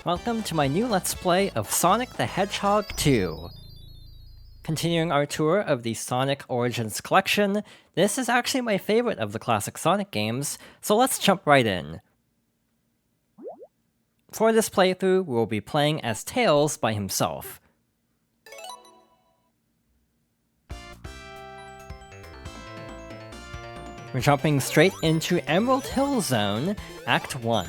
Welcome to my new Let's Play of Sonic the Hedgehog 2. Continuing our tour of the Sonic Origins collection, this is actually my favorite of the classic Sonic games, so let's jump right in. For this playthrough, we will be playing as Tails by himself. We're jumping straight into Emerald Hill Zone, Act 1.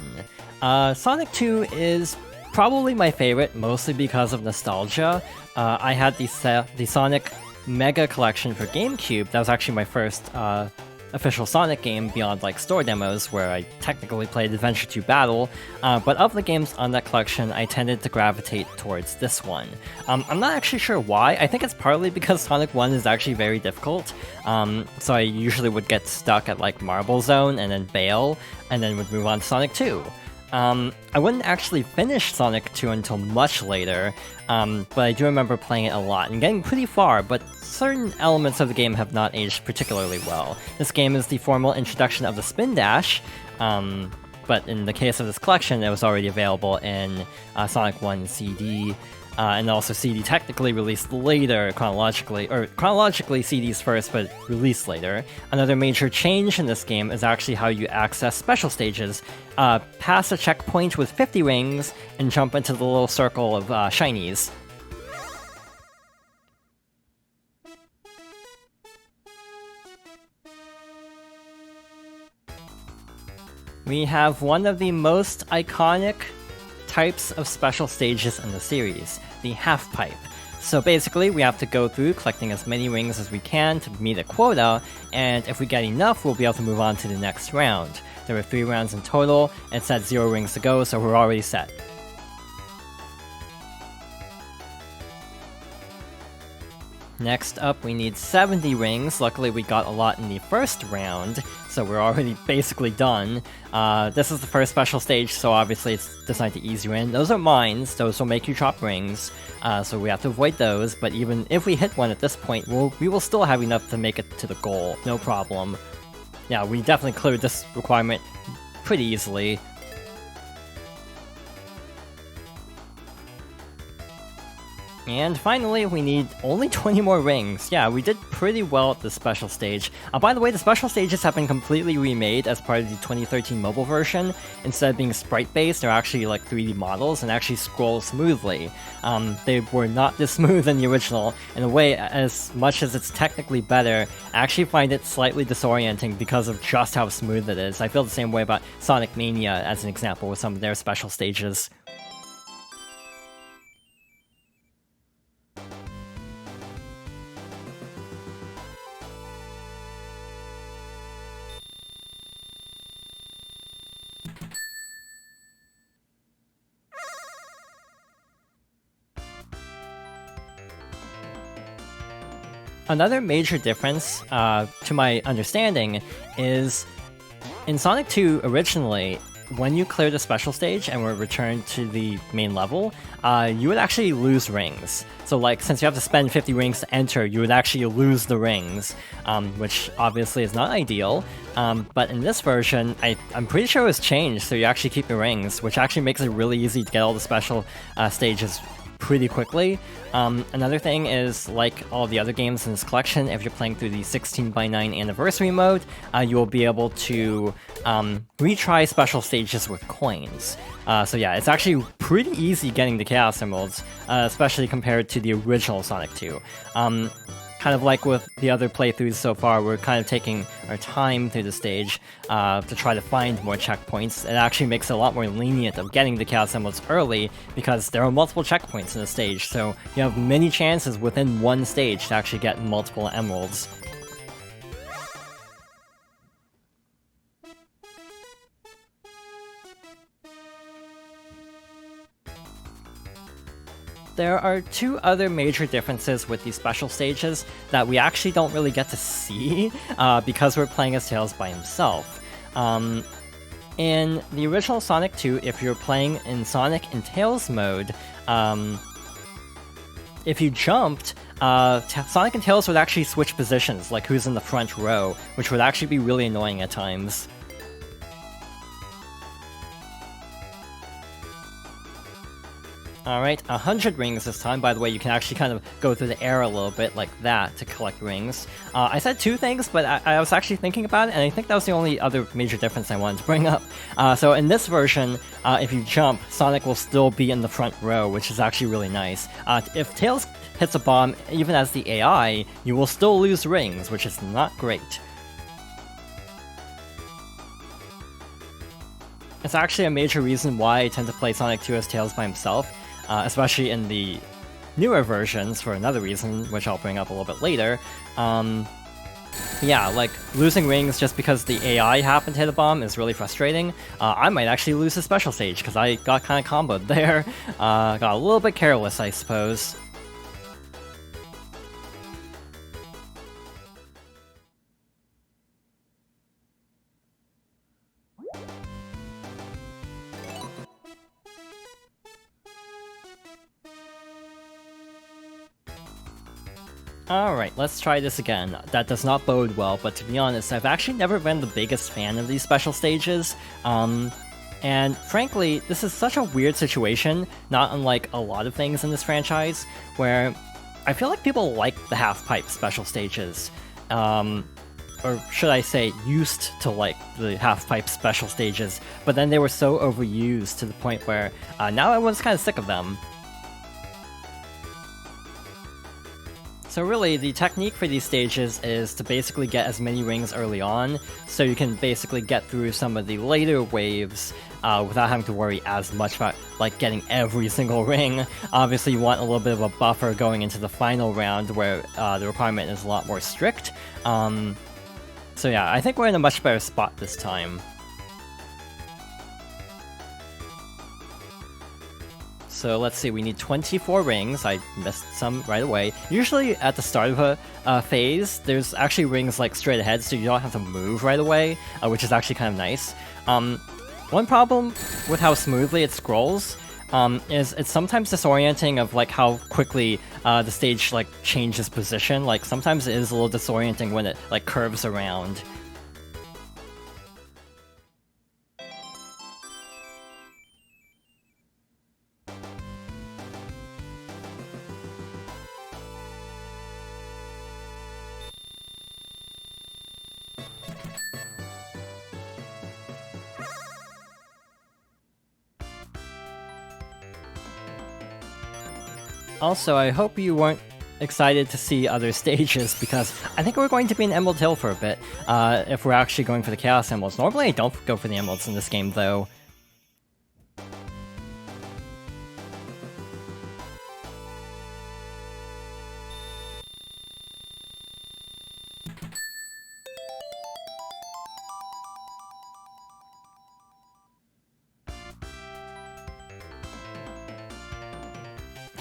Sonic 2 is probably my favorite, mostly because of nostalgia. I had the Sonic Mega Collection for GameCube. That was actually my first official Sonic game beyond like store demos, where I technically played Adventure 2 Battle. But of the games on that collection, I tended to gravitate towards this one. I'm not actually sure why. I think it's partly because Sonic 1 is actually very difficult. So I usually would get stuck at like Marble Zone and then bail, and then would move on to Sonic 2. I wouldn't actually finish Sonic 2 until much later, but I do remember playing it a lot and getting pretty far, but certain elements of the game have not aged particularly well. This game is the formal introduction of the Spin Dash, but in the case of this collection, it was already available in Sonic 1 CD, and also CD technically released later chronologically CDs first, but released later. Another major change in this game is actually how you access special stages. Pass a checkpoint with 50 rings and jump into the little circle of shinies. We have one of the most iconic types of special stages in the series, the half pipe. So basically, we have to go through collecting as many rings as we can to meet a quota, and if we get enough, we'll be able to move on to the next round. There were 3 rounds in total, and it said 0 rings to go, so we're already set. Next up, we need 70 rings. Luckily, we got a lot in the first round, so we're already basically done. This is the first special stage, so obviously it's designed to ease you in. Those are mines, those will make you drop rings, so we have to avoid those, but even if we hit one at this point, we will still have enough to make it to the goal, no problem. Yeah, we definitely cleared this requirement pretty easily. And finally, we need only 20 more rings. Yeah, we did pretty well at the special stage. By the way, the special stages have been completely remade as part of the 2013 mobile version. Instead of being sprite-based, they're actually like 3D models and actually scroll smoothly. They were not this smooth in the original. In a way, as much as it's technically better, I actually find it slightly disorienting because of just how smooth it is. I feel the same way about Sonic Mania as an example with some of their special stages. Another major difference, to my understanding, is in Sonic 2 originally, when you cleared the special stage and were returned to the main level, you would actually lose rings. So like, since you have to spend 50 rings to enter, you would actually lose the rings, which obviously is not ideal. But in this version, I'm pretty sure it was changed, so you actually keep your rings, which actually makes it really easy to get all the special stages pretty quickly. Another thing is, like all the other games in this collection, if you're playing through the 16:9 anniversary mode, you will be able to retry special stages with coins. So yeah, it's actually pretty easy getting the Chaos Emeralds, especially compared to the original Sonic 2. Kind of like with the other playthroughs so far, we're kind of taking our time through the stage to try to find more checkpoints. It actually makes it a lot more lenient of getting the Chaos Emeralds early, because there are multiple checkpoints in the stage, so you have many chances within one stage to actually get multiple emeralds. There are 2 other major differences with these special stages that we actually don't really get to see because we're playing as Tails by himself. In the original Sonic 2, if you're playing in Sonic and Tails mode, if you jumped, Sonic and Tails would actually switch positions, like who's in the front row, which would actually be really annoying at times. Alright, 100 rings this time. By the way, you can actually kind of go through the air a little bit like that to collect rings. I said 2 things, but I was actually thinking about it, and I think that was the only other major difference I wanted to bring up. So in this version, if you jump, Sonic will still be in the front row, which is actually really nice. If Tails hits a bomb, even as the AI, you will still lose rings, which is not great. It's actually a major reason why I tend to play Sonic 2 as Tails by himself. Especially in the newer versions, for another reason, which I'll bring up a little bit later. Yeah, like, losing rings just because the AI happened to hit a bomb is really frustrating. I might actually lose a special stage, because I got kind of comboed there. Got a little bit careless, I suppose. Alright, let's try this again. That does not bode well, but to be honest, I've actually never been the biggest fan of these special stages. And frankly, this is such a weird situation, not unlike a lot of things in this franchise, where I feel like people like the half-pipe special stages. Or should I say, used to like the half-pipe special stages, but then they were so overused to the point where now everyone's kind of sick of them. So really, the technique for these stages is to basically get as many rings early on, so you can basically get through some of the later waves without having to worry as much about like getting every single ring. Obviously, you want a little bit of a buffer going into the final round where the requirement is a lot more strict. So yeah, I think we're in a much better spot this time. So let's see, we need 24 rings. I missed some right away. Usually at the start of a phase, there's actually rings like straight ahead, so you don't have to move right away, which is actually kind of nice. One problem with how smoothly it scrolls is it's sometimes disorienting of like how quickly the stage like changes position. Like sometimes it is a little disorienting when it like curves around. Also, I hope you weren't excited to see other stages, because I think we're going to be in Emerald Hill for a bit, if we're actually going for the Chaos Emeralds. Normally I don't go for the Emeralds in this game, though.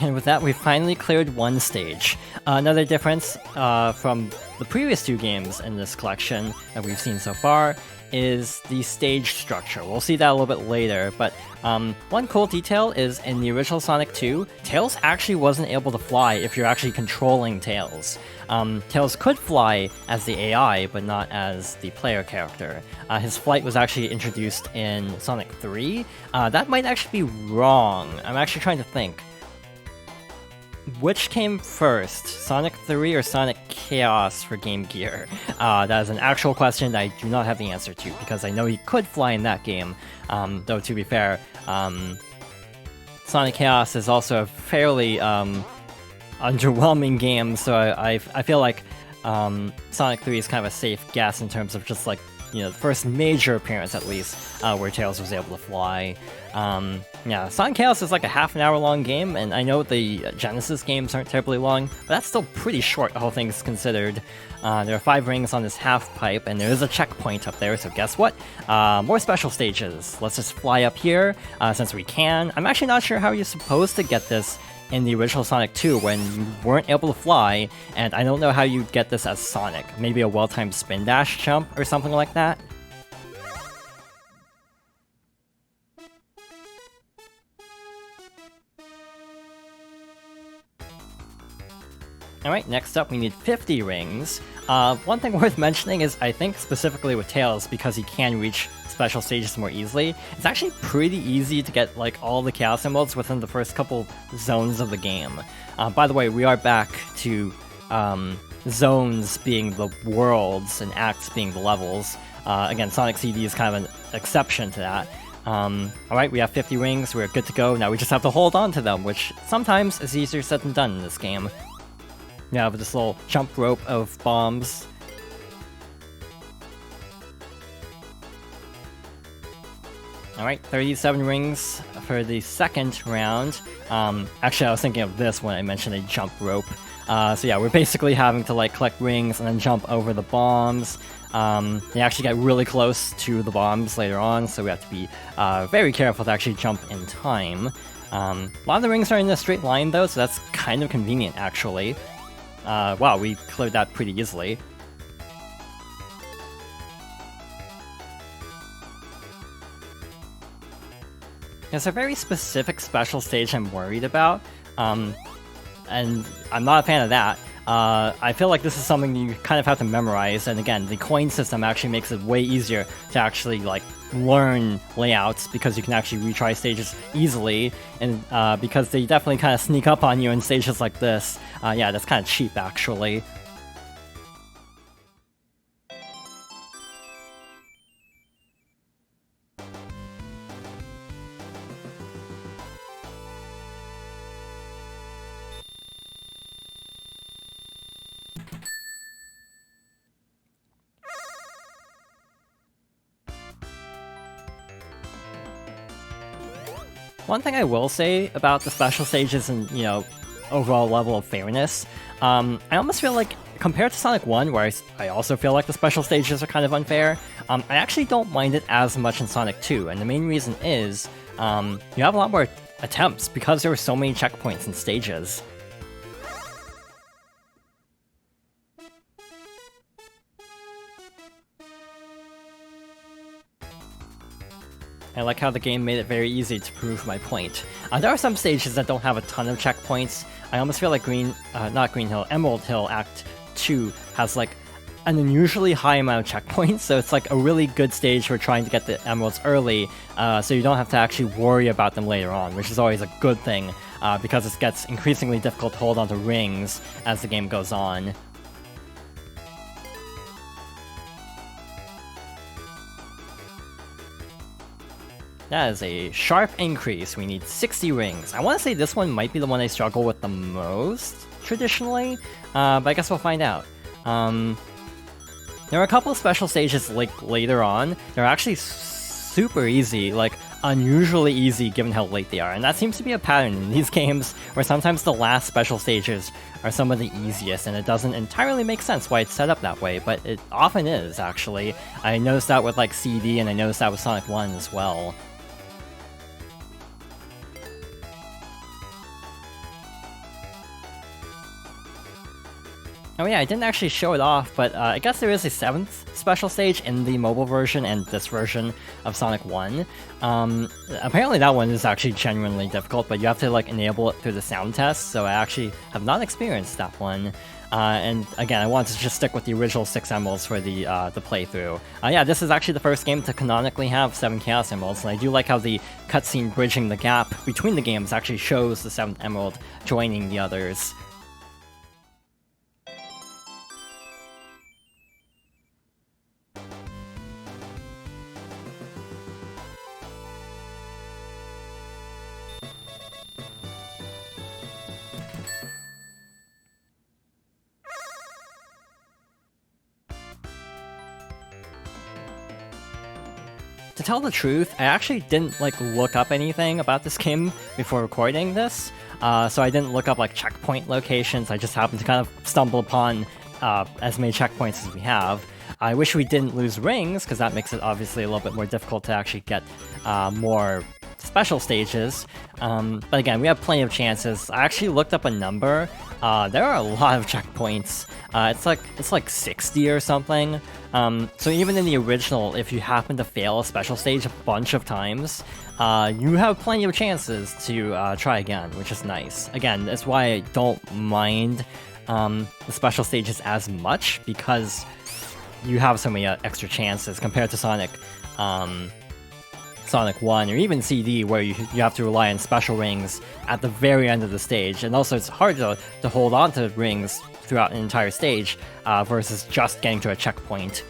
And with that, we finally cleared one stage. Another difference from the previous 2 games in this collection that we've seen so far is the stage structure. We'll see that a little bit later, but one cool detail is in the original Sonic 2, Tails actually wasn't able to fly if you're actually controlling Tails. Tails could fly as the AI, but not as the player character. His flight was actually introduced in Sonic 3. That might actually be wrong. I'm actually trying to think. Which came first, Sonic 3 or Sonic Chaos for Game Gear? That is an actual question that I do not have the answer to, because I know he could fly in that game, though to be fair, Sonic Chaos is also a fairly underwhelming game, so I feel like Sonic 3 is kind of a safe guess in terms of just like, you know, the first major appearance at least, where Tails was able to fly. Yeah, Sonic Chaos is like a half-an-hour long game, and I know the Genesis games aren't terribly long, but that's still pretty short, all things considered. There are 5 rings on this half-pipe, and there is a checkpoint up there, so guess what? More special stages. Let's just fly up here, since we can. I'm actually not sure how you're supposed to get this in the original Sonic 2 when you weren't able to fly, and I don't know how you'd get this as Sonic. Maybe a well-timed spin dash jump or something like that? Alright, next up we need 50 rings. One thing worth mentioning is I think specifically with Tails, because he can reach special stages more easily. It's actually pretty easy to get like all the Chaos Emeralds within the first couple zones of the game. By the way, we are back to zones being the worlds and acts being the levels. Again, Sonic CD is kind of an exception to that. Alright, we have 50 rings, we're good to go. Now we just have to hold on to them, which sometimes is easier said than done in this game. We have this little jump rope of bombs. Alright, 37 rings for the second round. Actually, I was thinking of this when I mentioned a jump rope. So yeah, we're basically having to like collect rings and then jump over the bombs. They actually get really close to the bombs later on, so we have to be very careful to actually jump in time. A lot of the rings are in a straight line though, so that's kind of convenient actually. Wow, we cleared that pretty easily. There's a very specific special stage I'm worried about, and I'm not a fan of that. I feel like this is something you kind of have to memorize, and again, the coin system actually makes it way easier to actually like learn layouts because you can actually retry stages easily, and because they definitely kind of sneak up on you in stages like this. Yeah, that's kind of cheap actually. One thing I will say about the special stages and, you know, overall level of fairness, I almost feel like, compared to Sonic 1, where I also feel like the special stages are kind of unfair, I actually don't mind it as much in Sonic 2, and the main reason is, you have a lot more attempts because there were so many checkpoints and stages. I like how the game made it very easy to prove my point. There are some stages that don't have a ton of checkpoints. I almost feel like Emerald Hill Act 2 has like an unusually high amount of checkpoints, so it's like a really good stage for trying to get the emeralds early, so you don't have to actually worry about them later on, which is always a good thing, because it gets increasingly difficult to hold onto rings as the game goes on. That is a sharp increase. We need 60 rings. I want to say this one might be the one I struggle with the most, traditionally, but I guess we'll find out. There are a couple of special stages like later on. They're actually super easy, like unusually easy given how late they are, and that seems to be a pattern in these games, where sometimes the last special stages are some of the easiest, and it doesn't entirely make sense why it's set up that way, but it often is, actually. I noticed that with like CD, and I noticed that with Sonic 1 as well. Oh yeah, I didn't actually show it off, but I guess there is a 7th special stage in the mobile version and this version of Sonic 1. Apparently that one is actually genuinely difficult, but you have to like enable it through the sound test, so I actually have not experienced that one. And again, I wanted to just stick with the original 6 emeralds for the playthrough. Yeah, this is actually the first game to canonically have 7 Chaos Emeralds, and I do like how the cutscene bridging the gap between the games actually shows the 7th emerald joining the others. To tell the truth, I actually didn't like look up anything about this game before recording this, so I didn't look up like checkpoint locations. I just happened to kind of stumble upon as many checkpoints as we have. I wish we didn't lose rings, because that makes it obviously a little bit more difficult to actually get more special stages, but again, we have plenty of chances. I actually looked up a number. There are a lot of checkpoints. It's like 60 or something. So even in the original, if you happen to fail a special stage a bunch of times, you have plenty of chances to try again, which is nice. Again, that's why I don't mind the special stages as much, because you have so many extra chances compared to Sonic Sonic 1 or even CD, where you have to rely on special rings at the very end of the stage, and also it's hard to hold on to rings throughout an entire stage versus just getting to a checkpoint.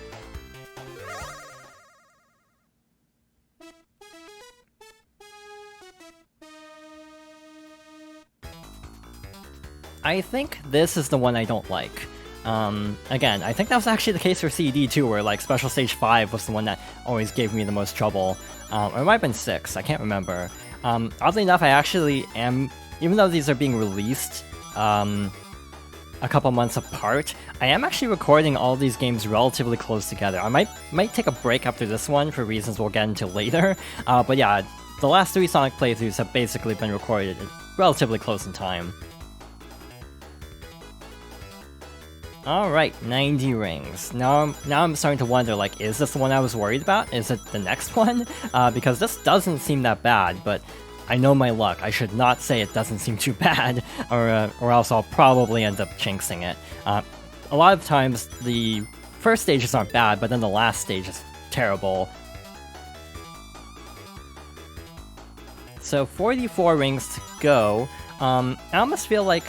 I think this is the one I don't like. Again, I think that was actually the case for CD too, where like Special Stage 5 was the one that always gave me the most trouble. Or it might have been 6, I can't remember. Oddly enough, I actually am, even though these are being released a couple months apart, I am actually recording all these games relatively close together. I might take a break after this one for reasons we'll get into later, but yeah, the last 3 Sonic playthroughs have basically been recorded relatively close in time. Alright, 90 rings. Now I'm starting to wonder, like, is this the one I was worried about? Is it the next one? Because this doesn't seem that bad, but I know my luck. I should not say it doesn't seem too bad, or else I'll probably end up jinxing it. A lot of times, the first stages aren't bad, but then the last stage is terrible. So 44 rings to go. I almost feel like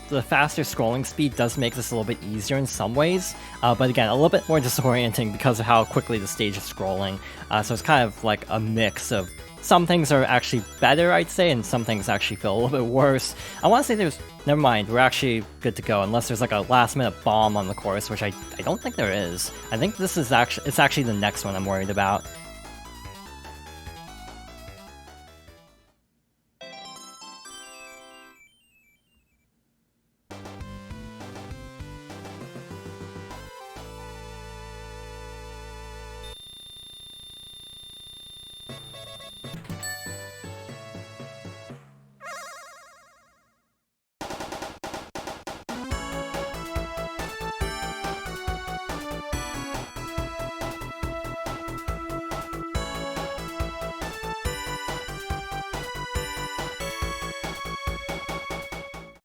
the faster scrolling speed does make this a little bit easier in some ways, but again, a little bit more disorienting because of how quickly the stage is scrolling. So it's kind of like a mix of some things are actually better, I'd say, and some things actually feel a little bit worse. I want to say never mind, we're actually good to go, unless there's like a last-minute bomb on the course, which I don't think there is. I think this is it's actually the next one I'm worried about.